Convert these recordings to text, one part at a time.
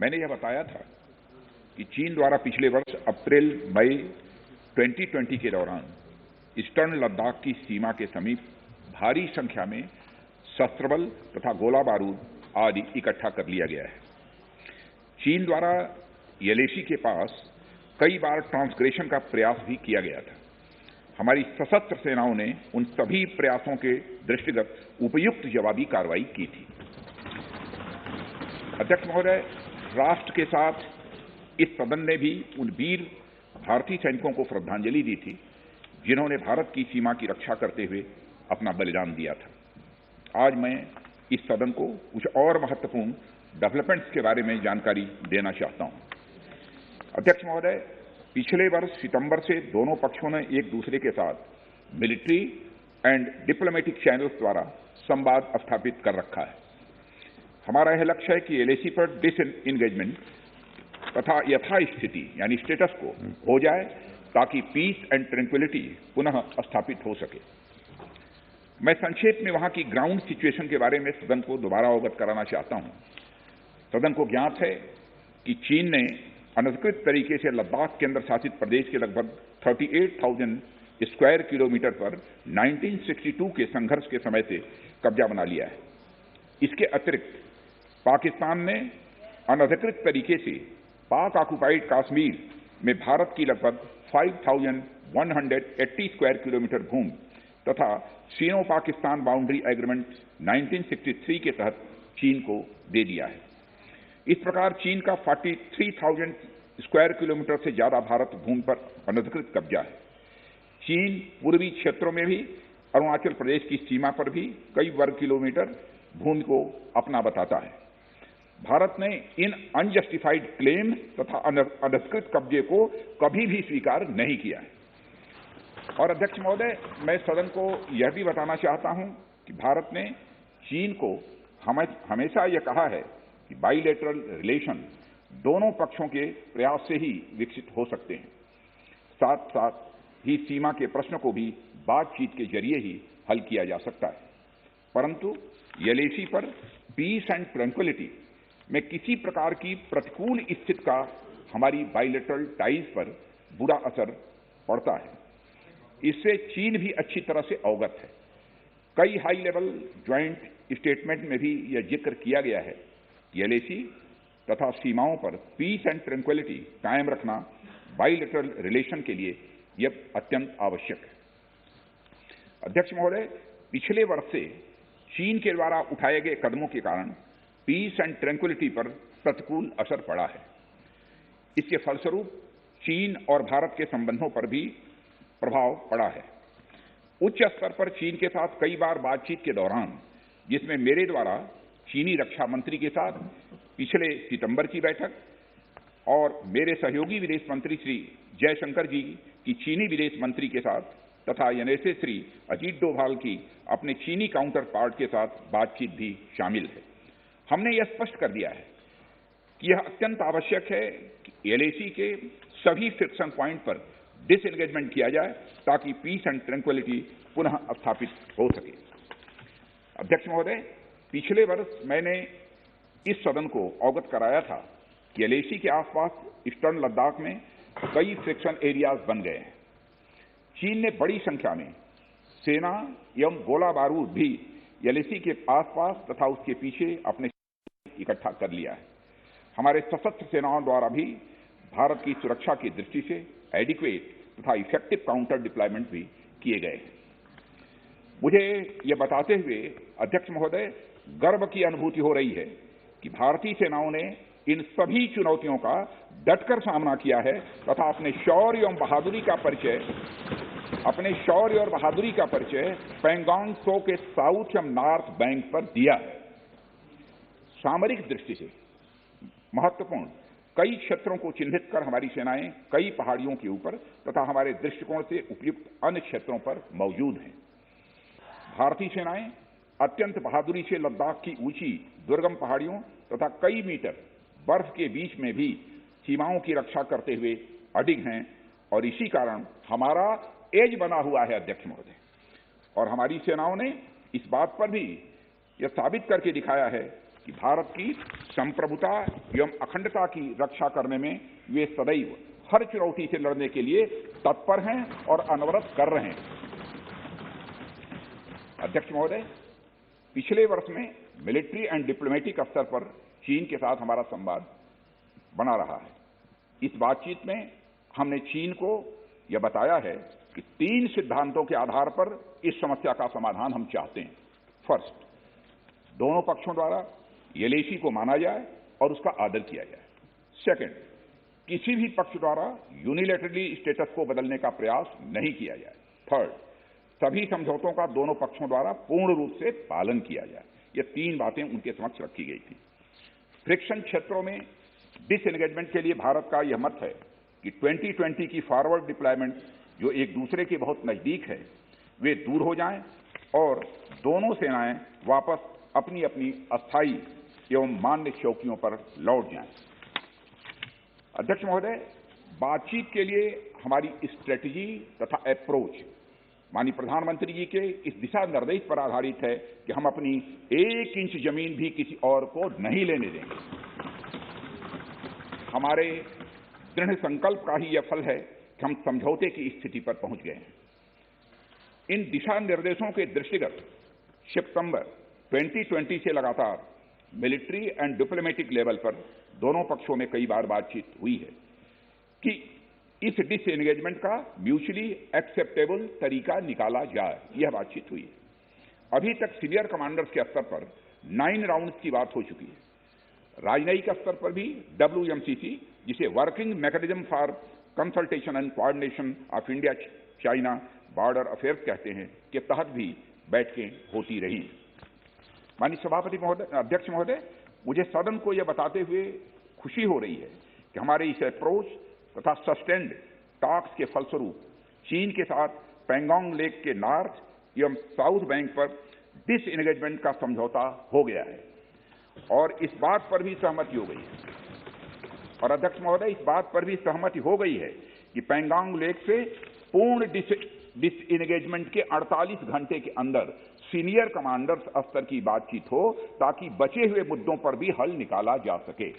मैंने यह बताया था कि चीन द्वारा पिछले वर्ष अप्रैल मई 2020 के दौरान ईस्टर्न लद्दाख की सीमा के समीप भारी संख्या में शस्त्र बल तथा गोला बारूद आदि इकट्ठा कर लिया गया है। चीन द्वारा येलेसी के पास कई बार ट्रांसग्रेशन का प्रयास भी किया गया था। हमारी सशस्त्र सेनाओं ने उन सभी प्रयासों के दृष्टिगत उपयुक्त जवाबी कार्रवाई की थी। अध्यक्ष महोदय, राष्ट्र के साथ इस सदन ने भी उन वीर भारतीय सैनिकों को श्रद्धांजलि दी थी जिन्होंने भारत की सीमा की रक्षा करते हुए अपना बलिदान दिया था। आज मैं इस सदन को कुछ और महत्वपूर्ण डेवलपमेंट्स के बारे में जानकारी देना चाहता हूं। अध्यक्ष महोदय, पिछले वर्ष सितंबर से दोनों पक्षों ने एक दूसरे के साथ मिलिट्री एंड डिप्लोमेटिक चैनल्स द्वारा संवाद स्थापित कर रखा है। हमारा यह लक्ष्य है कि एलएसी पर डिसएंगेजमेंट तथा यथास्थिति यानी स्टेटस को हो जाए ताकि पीस एंड ट्रैंक्विलिटी पुनः स्थापित हो सके। मैं संक्षेप में वहां की ग्राउंड सिचुएशन के बारे में सदन को दोबारा अवगत कराना चाहता हूं। सदन को ज्ञात है कि चीन ने अनधिकृत तरीके से लद्दाख केंद्र शासित प्रदेश के लगभग 38,000 स्क्वायर किलोमीटर पर 1962 के संघर्ष के समय से कब्जा बना लिया है। इसके अतिरिक्त पाकिस्तान ने अनधिकृत तरीके से पाक ऑक्युपाइड कश्मीर में भारत की लगभग 5,180 स्क्वायर किलोमीटर भूमि तथा चीनो पाकिस्तान बाउंड्री एग्रीमेंट 1963 के तहत चीन को दे दिया है। इस प्रकार चीन का 43,000 स्क्वायर किलोमीटर से ज्यादा भारत भूमि पर अनधिकृत कब्जा है। चीन पूर्वी क्षेत्रों में भी अरुणाचल प्रदेश की सीमा पर भी कई वर्ग किलोमीटर भूमि को अपना बताता है। भारत ने इन अनजस्टिफाइड क्लेम तथा अनधिकृत कब्जे को कभी भी स्वीकार नहीं किया है। और अध्यक्ष महोदय, मैं सदन को यह भी बताना चाहता हूं कि भारत ने चीन को हमेशा यह कहा है कि बाइलेटरल रिलेशन दोनों पक्षों के प्रयास से ही विकसित हो सकते हैं। साथ साथ ही सीमा के प्रश्न को भी बातचीत के जरिए ही हल किया जा सकता है। परंतु येलेसी पर पीस एंड ट्रैंक्विलिटी में किसी प्रकार की प्रतिकूल स्थिति का हमारी बाइलेटरल टाइज पर बुरा असर पड़ता है। इससे चीन भी अच्छी तरह से अवगत है। कई हाई लेवल ज्वाइंट स्टेटमेंट में भी यह जिक्र किया गया है कि एलएसी तथा सीमाओं पर पीस एंड ट्रैंक्विलिटी कायम रखना बाइलेटरल रिलेशन के लिए यह अत्यंत आवश्यक है। अध्यक्ष महोदय, पिछले वर्ष से चीन के द्वारा उठाए गए कदमों के कारण पीस एंड ट्रैंक्विलिटी पर प्रतिकूल असर पड़ा है। इसके फलस्वरूप चीन और भारत के संबंधों पर भी प्रभाव पड़ा है। उच्च स्तर पर चीन के साथ कई बार बातचीत के दौरान, जिसमें मेरे द्वारा चीनी रक्षा मंत्री के साथ पिछले सितंबर की बैठक और मेरे सहयोगी विदेश मंत्री श्री जयशंकर जी की चीनी विदेश मंत्री के साथ तथा एनएसए श्री अजीत डोभाल की अपने चीनी काउंटर पार्ट के साथ बातचीत भी शामिल है। हमने यह स्पष्ट कर दिया है कि यह अत्यंत आवश्यक है कि एलएसी के सभी फ्रिक्शन पॉइंट पर डिसएंगेजमेंट किया जाए ताकि पीस एंड ट्रैंक्विलिटी पुनः स्थापित हो सके। अध्यक्ष महोदय, पिछले वर्ष मैंने इस सदन को अवगत कराया था कि एलएसी के आसपास ईस्टर्न लद्दाख में कई फ्रिक्शन एरियाज बन गए हैं। चीन ने बड़ी संख्या में सेना एवं गोला बारूद भी एलएसी के आसपास तथा उसके पीछे अपने इकट्ठा कर लिया है। हमारे सशस्त्र सेनाओं द्वारा भी भारत की सुरक्षा की दृष्टि से एडिक्वेट तथा इफेक्टिव काउंटर डिप्लॉयमेंट भी किए गए हैं। मुझे यह बताते हुए अध्यक्ष महोदय गर्व की अनुभूति हो रही है कि भारतीय सेनाओं ने इन सभी चुनौतियों का डटकर सामना किया है तथा अपने शौर्य और बहादुरी का परिचय पैंगोंग त्सो के साउथ एवं नॉर्थ बैंक पर दिया है। सामरिक दृष्टि से महत्वपूर्ण कई क्षेत्रों को चिन्हित कर हमारी सेनाएं कई पहाड़ियों के ऊपर तथा हमारे दृष्टिकोण से उपयुक्त अन्य क्षेत्रों पर मौजूद हैं। भारतीय सेनाएं अत्यंत बहादुरी से लद्दाख की ऊंची दुर्गम पहाड़ियों तथा कई मीटर बर्फ के बीच में भी सीमाओं की रक्षा करते हुए अडिग हैं और इसी कारण हमारा एज बना हुआ है। अध्यक्ष महोदय, और हमारी सेनाओं ने इस बात पर भी यह साबित करके दिखाया है कि भारत की संप्रभुता एवं अखंडता की रक्षा करने में वे सदैव हर चुनौती से लड़ने के लिए तत्पर हैं और अनवरत कर रहे हैं। अध्यक्ष महोदय, पिछले वर्ष में मिलिट्री एंड डिप्लोमेटिक स्तर पर चीन के साथ हमारा संवाद बना रहा है। इस बातचीत में हमने चीन को यह बताया है कि 3 सिद्धांतों के आधार पर इस समस्या का समाधान हम चाहते हैं। फर्स्ट, दोनों पक्षों द्वारा एलएसी को माना जाए और उसका आदर किया जाए। सेकंड, किसी भी पक्ष द्वारा यूनिलैटरली स्टेटस को बदलने का प्रयास नहीं किया जाए। थर्ड, सभी समझौतों का दोनों पक्षों द्वारा पूर्ण रूप से पालन किया जाए। ये 3 बातें उनके समक्ष रखी गई थी। फ्रिक्शन क्षेत्रों में डिसएंगेजमेंट के लिए भारत का यह मत है कि 2020 की फॉरवर्ड डिप्लॉयमेंट जो एक दूसरे के बहुत नजदीक है, वे दूर हो जाएं और दोनों सेनाएं वापस अपनी अपनी अस्थायी एवं मान्य चौकियों पर लौट जाएं। अध्यक्ष महोदय, बातचीत के लिए हमारी स्ट्रेटजी तथा अप्रोच माननीय प्रधानमंत्री जी के इस दिशा निर्देश पर आधारित है कि हम अपनी 1 इंच जमीन भी किसी और को नहीं लेने देंगे। हमारे दृढ़ संकल्प का ही यह फल है कि हम समझौते की स्थिति पर पहुंच गए हैं। इन दिशा निर्देशों के दृष्टिगत सितंबर 2020 से लगातार मिलिट्री एंड डिप्लोमेटिक लेवल पर दोनों पक्षों में कई बार बातचीत हुई है कि इस डिसएंगेजमेंट का म्यूचुअली एक्सेप्टेबल तरीका निकाला जाए। यह बातचीत हुई है। अभी तक सीनियर कमांडर्स के स्तर पर 9 राउंड्स की बात हो चुकी है। राजनयिक स्तर पर भी WMCC, जिसे working mechanism for consultation and coordination of India China border affairs कहते हैं, के तहत भी बैठकें होती रही। माननीय सभापति महोदय, अध्यक्ष महोदय, मुझे सदन को यह बताते हुए खुशी हो रही है कि हमारे इस अप्रोच तथा सस्टेन्ड टॉक्स के फलस्वरूप चीन के साथ पैंगोंग लेक के नॉर्थ एवं साउथ बैंक पर डिसएंगेजमेंट का समझौता हो गया है और इस बात पर भी सहमति हो गई है। और अध्यक्ष महोदय, इस बात पर भी सहमति हो गई है कि पैंगोंग लेक से पूर्ण डिसएंगेजमेंट के 48 घंटे के अंदर सीनियर कमांडर्स स्तर की बातचीत हो ताकि बचे हुए मुद्दों पर भी हल निकाला जा सके।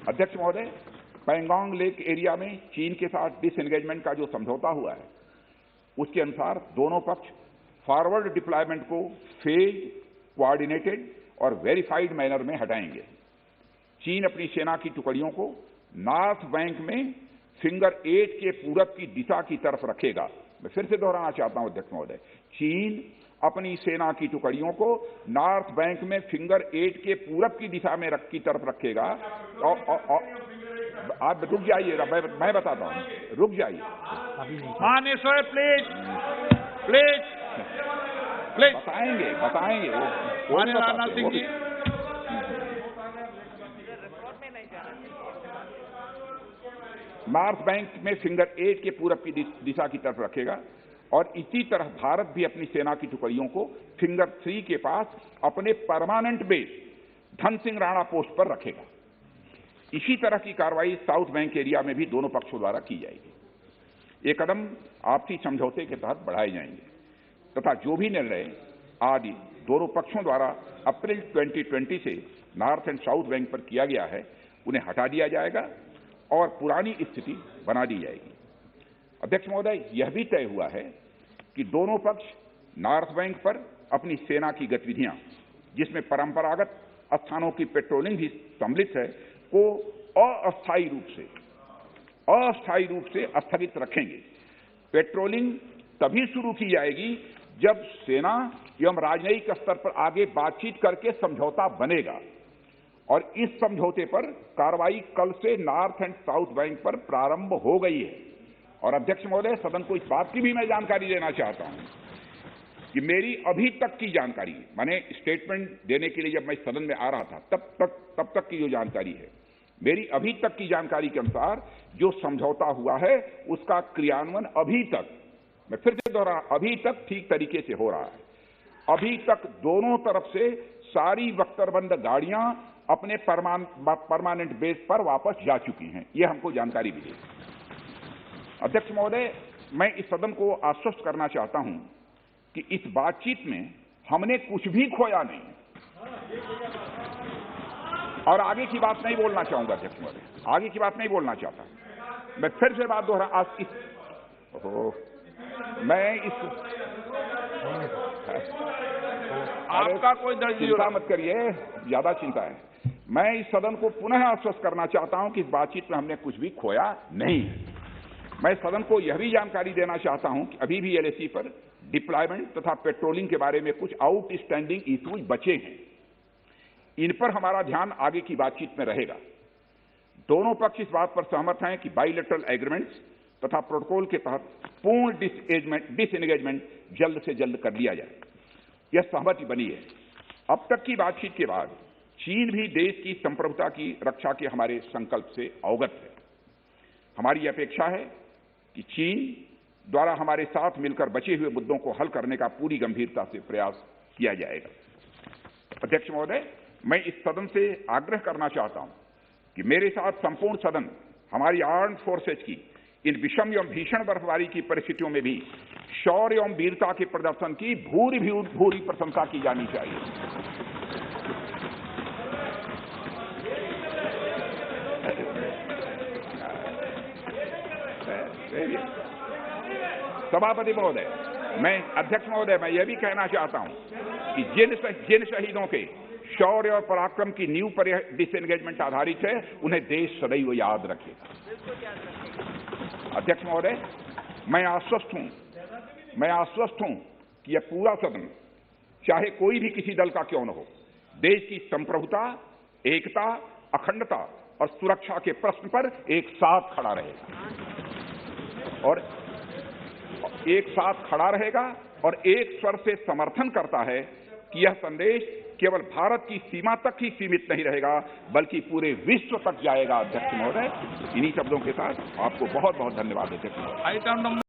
अध्यक्ष महोदय, पैंगोंग लेक एरिया में चीन के साथ डिसएंगेजमेंट का जो समझौता हुआ है, उसके अनुसार दोनों पक्ष फॉरवर्ड डिप्लॉयमेंट को फेज, कोऑर्डिनेटेड और वेरीफाइड मैनर में हटाएंगे। चीन अपनी सेना की टुकड़ियों को नॉर्थ बैंक में फिंगर 8 के पूरब की दिशा की तरफ रखेगा। मैं फिर से दोहराना चाहता हूं अध्यक्ष महोदय, चीन अपनी सेना की टुकड़ियों को नॉर्थ बैंक में फिंगर 8 के पूरब की दिशा में की तरफ रखेगा। और आप रुक जाइए, मैं बताता हूं, रुक जाइए। माननीय सर, प्लीज प्लीज प्लीज बताएंगे माननीय राजनाथ सिंह जी। नॉर्थ बैंक में फिंगर 8 के पूरब की दिशा की तरफ रखेगा और इसी तरह भारत भी अपनी सेना की टुकड़ियों को फिंगर 3 के पास अपने permanent base Dhan Singh Rana post पर रखेगा। इसी तरह की कार्रवाई साउथ बैंक एरिया में भी दोनों पक्षों द्वारा की जाएगी। ये कदम आपसी समझौते के तहत बढ़ाए जाएंगे तथा जो भी निर्णय आदि दोनों पक्षों द्वारा अप्रैल 2020 से नॉर्थ एंड साउथ बैंक पर किया गया है, उन्हें हटा दिया जाएगा और पुरानी स्थिति बना दी जाएगी। अध्यक्ष महोदय, यह भी तय हुआ है कि दोनों पक्ष नॉर्थ बैंक पर अपनी सेना की गतिविधियां, जिसमें परंपरागत स्थानों की पेट्रोलिंग भी सम्मिलित है, को अस्थायी रूप से स्थगित रखेंगे। पेट्रोलिंग तभी शुरू की जाएगी जब सेना एवं राजनयिक स्तर पर आगे बातचीत करके समझौता बनेगा और इस समझौते पर कार्रवाई कल से नॉर्थ एंड साउथ बैंक पर प्रारंभ हो गई है। और अध्यक्ष महोदय, सदन को इस बात की भी मैं जानकारी देना चाहता हूं कि मेरी अभी तक की जानकारी, माने स्टेटमेंट देने के लिए जब मैं सदन में आ रहा था तब तक की जो जानकारी है, मेरी अभी तक की जानकारी के अनुसार जो समझौता हुआ है उसका क्रियान्वयन अभी तक, मैं फिर से दोहरा, अभी तक ठीक तरीके से हो रहा है। अभी तक दोनों तरफ से सारी बख्तरबंद गाड़ियां अपने परमानेंट बेस पर वापस जा चुकी हैं। यह हमको जानकारी मिली। अध्यक्ष महोदय, मैं इस सदन को आश्वस्त करना चाहता हूं कि इस बातचीत में हमने कुछ भी खोया नहीं। और आगे की बात नहीं बोलना चाहूंगा अध्यक्ष महोदय, आगे की बात नहीं बोलना चाहता। मैं फिर से बात दोहरा, आज इस मैं इस आपका कोई दर्ज नहीं हो चिंता रहा। मत करिए, ज्यादा चिंता है। मैं इस सदन को पुनः आश्वस्त करना चाहता हूं कि इस बातचीत में हमने कुछ भी खोया नहीं। मैं सदन को यह भी जानकारी देना चाहता हूं कि अभी भी एलएसी पर डिप्लॉयमेंट तथा पेट्रोलिंग के बारे में कुछ आउटस्टैंडिंग इश्यूज बचे हैं। इन पर हमारा ध्यान आगे की बातचीत में रहेगा। दोनों पक्ष इस बात पर सहमत हैं कि बाइलेटरल एग्रीमेंट्स तथा प्रोटोकॉल के तहत पूर्ण डिसएंगेजमेंट जल्द से जल्द कर लिया जाए, यह सहमति बनी है। अब तक की बातचीत के बाद चीन भी देश की संप्रभुता की रक्षा के हमारे संकल्प से अवगत है। हमारी अपेक्षा है कि चीन द्वारा हमारे साथ मिलकर बचे हुए मुद्दों को हल करने का पूरी गंभीरता से प्रयास किया जाएगा। अध्यक्ष महोदय, मैं इस सदन से आग्रह करना चाहता हूं कि मेरे साथ संपूर्ण सदन हमारी आर्म्ड फोर्सेज की इन विषम एवं भीषण बर्फबारी की परिस्थितियों में भी शौर्य एवं वीरता के प्रदर्शन की भूरी प्रशंसा की जानी चाहिए। सभापति महोदय, मैं अध्यक्ष महोदय, मैं यह भी कहना चाहता हूं कि जिन शहीदों के शौर्य और पराक्रम की नींव पर यह डिसएंगेजमेंट आधारित है, उन्हें देश सदैव याद रखेगा। अध्यक्ष महोदय, मैं आश्वस्त हूं कि यह पूरा सदन, चाहे कोई भी किसी दल का क्यों न हो, देश की संप्रभुता, एकता, अखंडता और सुरक्षा के प्रश्न पर एक साथ खड़ा रहेगा और एक स्वर से समर्थन करता है कि यह संदेश केवल भारत की सीमा तक ही सीमित नहीं रहेगा, बल्कि पूरे विश्व तक जाएगा। अध्यक्ष महोदय, इन्हीं शब्दों के साथ आपको बहुत बहुत धन्यवाद देते हैं।